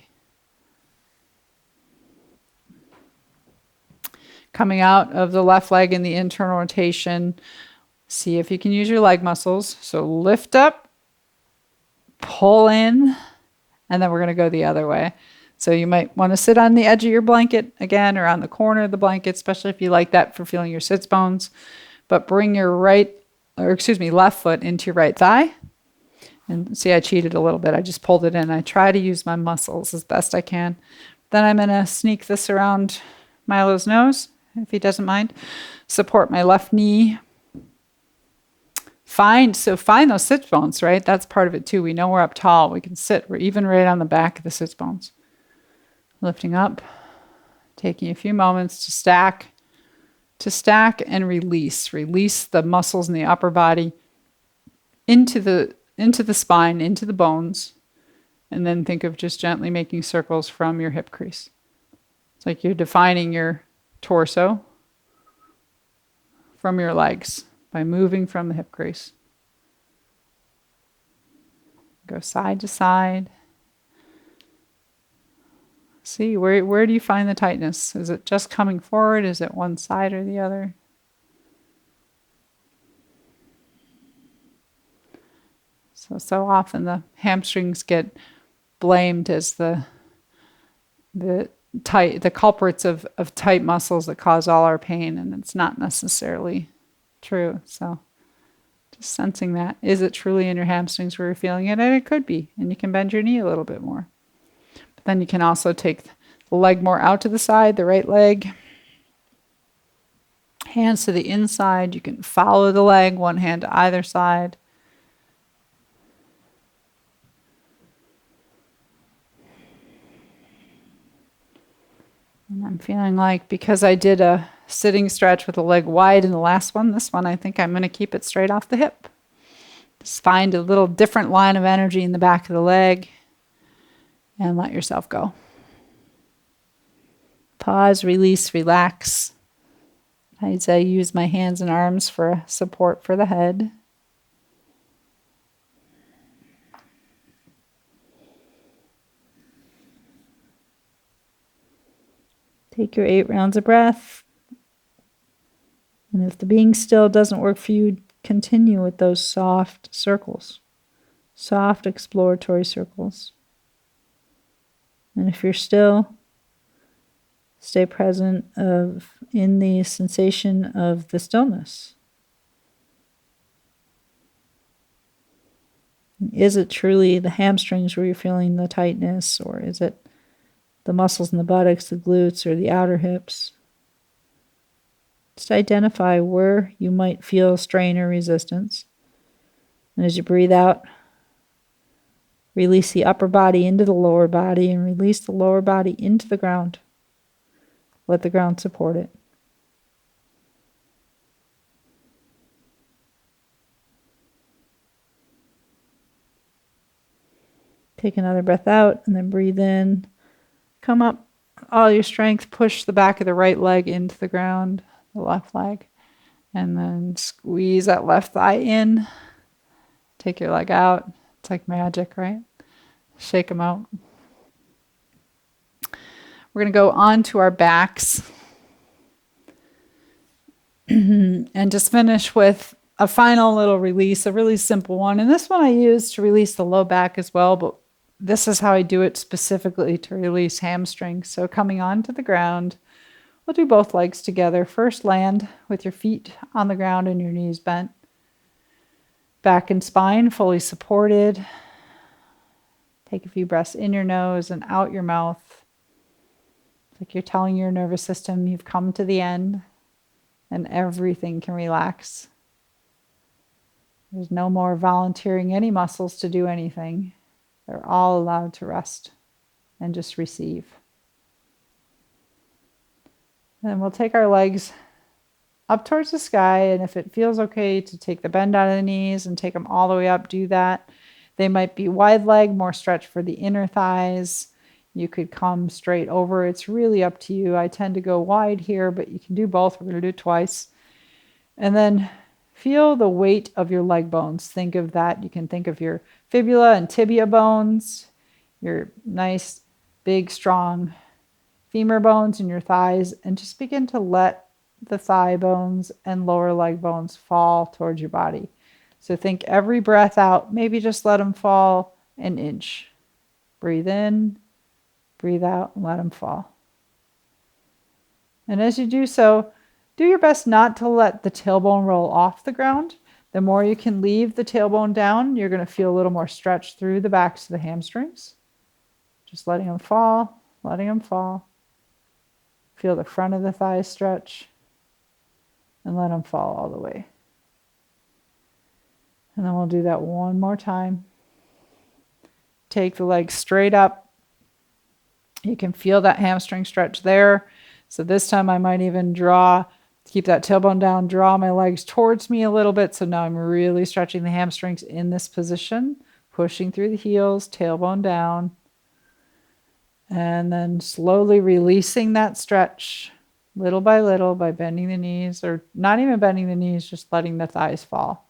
Coming out of the left leg in the internal rotation, see if you can use your leg muscles. So lift up, pull in, and then we're going to go the other way. So you might want to sit on the edge of your blanket again, or on the corner of the blanket, especially if you like that for feeling your sits bones. But bring your left foot into your right thigh. And see, I cheated a little bit. I just pulled it in. I try to use my muscles as best I can. Then I'm going to sneak this around Milo's nose, if he doesn't mind. Support my left knee. Find those sits bones, right? That's part of it too. We know we're up tall. We can sit. We're even right on the back of the sits bones. Lifting up, taking a few moments to stack and release. Release the muscles in the upper body into the spine, into the bones, and then think of just gently making circles from your hip crease. It's like you're defining your torso from your legs by moving from the hip crease. Go side to side. See, where do you find the tightness? Is it just coming forward? Is it one side or the other? So often the hamstrings get blamed as the culprits of tight muscles that cause all our pain, and it's not necessarily true. So just sensing that. Is it truly in your hamstrings where you're feeling it? And it could be, and you can bend your knee a little bit more. But then you can also take the leg more out to the side, the right leg. Hands to the inside. You can follow the leg, one hand to either side. And I'm feeling like because I did a sitting stretch with the leg wide in the last one, this one I think I'm going to keep it straight off the hip. Just find a little different line of energy in the back of the leg and let yourself go. Pause, release, relax. As I use my hands and arms for support for the head. Take your 8 rounds of breath. And if the being still doesn't work for you, continue with those soft circles. Soft exploratory circles. And if you're still, stay present in the sensation of the stillness. Is it truly the hamstrings where you're feeling the tightness, or is it the muscles in the buttocks, the glutes, or the outer hips? Just identify where you might feel strain or resistance, And as you breathe out, release the upper body into the lower body and release the lower body into the ground. Let the ground support it. Take another breath out and then breathe in. Come up, all your strength, push the back of the right leg into the ground, the left leg, and then squeeze that left thigh in. Take your leg out. It's like magic, right? Shake them out. We're going to go on to our backs and just finish with a final little release, a really simple one. And this one I use to release the low back as well, but this is how I do it specifically to release hamstrings. So coming onto the ground, we'll do both legs together. First, land with your feet on the ground and your knees bent. Back and spine fully supported. Take a few breaths in your nose and out your mouth. It's like you're telling your nervous system you've come to the end and everything can relax. There's no more volunteering any muscles to do anything. They're all allowed to rest and just receive. And then we'll take our legs up towards the sky, and if it feels okay to take the bend out of the knees and take them all the way up, do that. They might be wide leg, more stretch for the inner thighs. You could come straight over. It's really up to you. I tend to go wide here, but you can do both. We're going to do it twice. And then feel the weight of your leg bones. Think of that. You can think of your fibula and tibia bones, your nice, big, strong femur bones in your thighs, and just begin to let the thigh bones and lower leg bones fall towards your body. So think every breath out, maybe just let them fall an inch. Breathe in, breathe out, and let them fall. And as you do so, do your best not to let the tailbone roll off the ground. The more you can leave the tailbone down, you're going to feel a little more stretch through the backs of the hamstrings. Just letting them fall, letting them fall. Feel the front of the thighs stretch and let them fall all the way. And then we'll do that one more time. Take the legs straight up. You can feel that hamstring stretch there. So this time I might even keep that tailbone down, draw my legs towards me a little bit. So now I'm really stretching the hamstrings in this position, pushing through the heels, tailbone down. And then slowly releasing that stretch little by bending the knees, or not even bending the knees, just letting the thighs fall.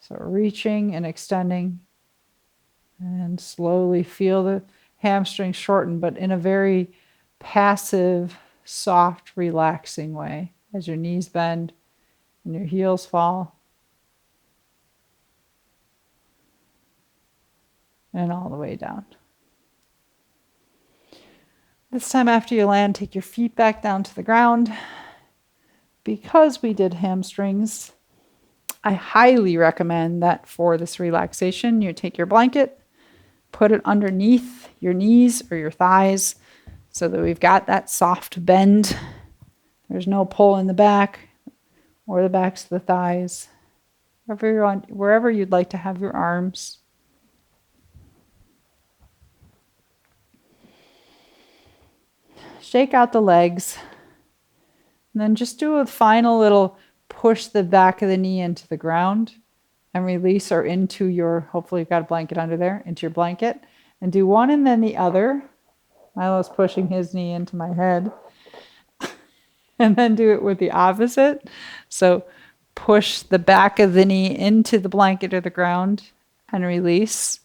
So reaching and extending, and slowly feel the hamstring shorten, but in a very passive, soft, relaxing way as your knees bend and your heels fall. And all the way down. This time after you land, take your feet back down to the ground. Because we did hamstrings, I highly recommend that for this relaxation, you take your blanket, put it underneath your knees or your thighs so that we've got that soft bend. There's no pull in the back or the backs of the thighs, wherever you'd like to have your arms. Shake out the legs, and then just do a final little push the back of the knee into the ground and release, or into your, hopefully you've got a blanket under there, into your blanket, and do one and then the other. Milo's pushing his knee into my head. And then do it with the opposite. So push the back of the knee into the blanket or the ground and release.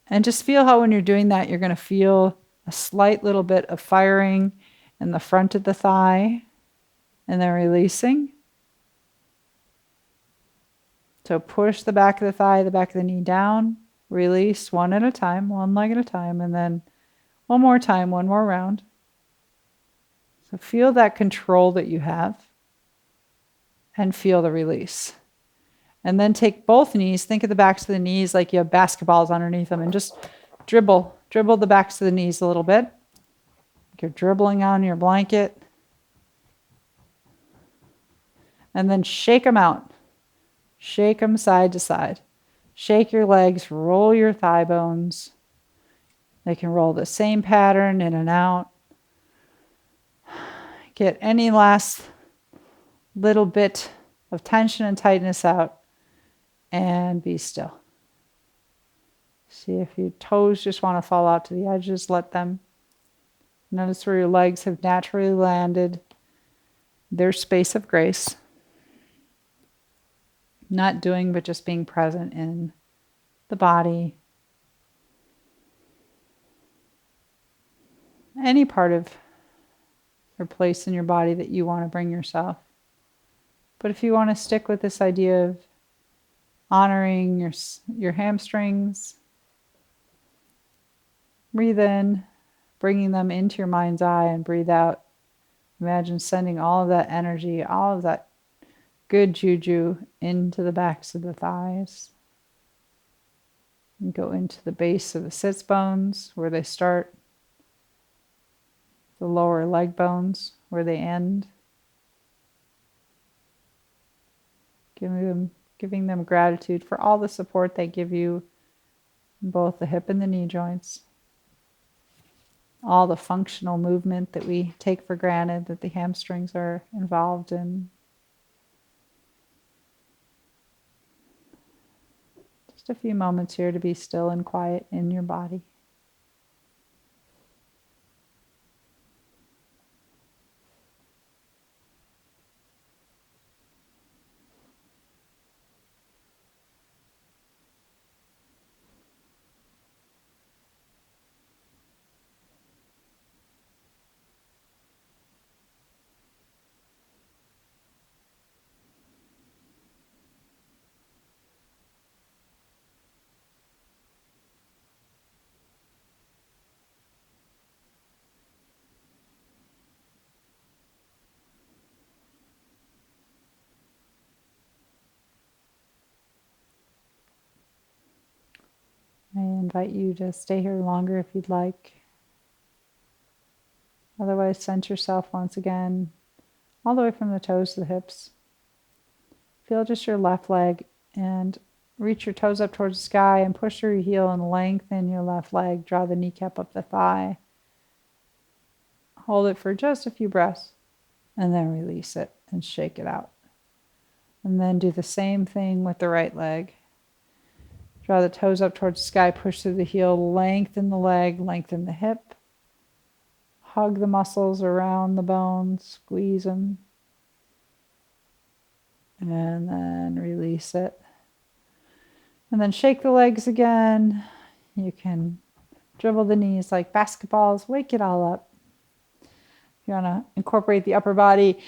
And just feel how when you're doing that, you're going to feel a slight little bit of firing in the front of the thigh, and then releasing. So push the back of the thigh, the back of the knee down, release one at a time, one leg at a time, and then one more time, one more round. So feel that control that you have and feel the release. And then take both knees, think of the backs of the knees like you have basketballs underneath them, and just dribble the backs of the knees a little bit. Like you're dribbling on your blanket. And then shake them out. Shake them side to side. Shake your legs, roll your thigh bones. They can roll the same pattern in and out. Get any last little bit of tension and tightness out and be still. See if your toes just want to fall out to the edges, let them. Notice where your legs have naturally landed, their space of grace. Not doing, but just being present in the body. Any part of or place in your body that you want to bring yourself. But if you want to stick with this idea of honoring your hamstrings, breathe in, bringing them into your mind's eye, and breathe out. Imagine sending all of that energy, all of that good juju into the backs of the thighs. And go into the base of the sits bones where they start, the lower leg bones where they end. Giving them gratitude for all the support they give you in both the hip and the knee joints. All the functional movement that we take for granted that the hamstrings are involved in. Just a few moments here to be still and quiet in your body. I invite you to stay here longer if you'd like. Otherwise, sense yourself once again, all the way from the toes to the hips. Feel just your left leg and reach your toes up towards the sky and push through your heel and lengthen your left leg. Draw the kneecap up the thigh. Hold it for just a few breaths and then release it and shake it out. And then do the same thing with the right leg. Draw the toes up towards the sky, push through the heel, lengthen the leg, lengthen the hip. Hug the muscles around the bones, squeeze them. And then release it. And then shake the legs again. You can dribble the knees like basketballs, wake it all up. If you want to incorporate the upper body,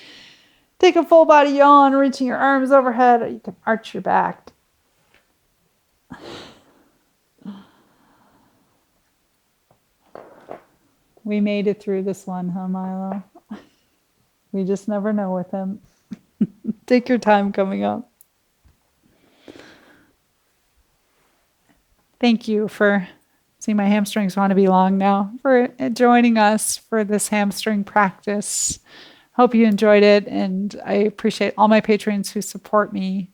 take a full body yawn, reaching your arms overhead, or you can arch your back. We made it through this one, huh, Milo? We just never know with him. Take your time coming up. Thank you for, see, my hamstrings want to be long now, for joining us for this hamstring practice. Hope you enjoyed it, and I appreciate all my patrons who support me.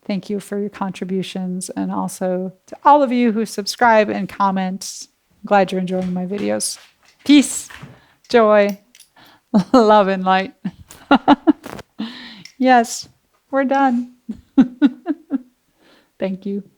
Thank you for your contributions, and also to all of you who subscribe and comment. I'm glad you're enjoying my videos. Peace, joy, love, and light. Yes, we're done. Thank you.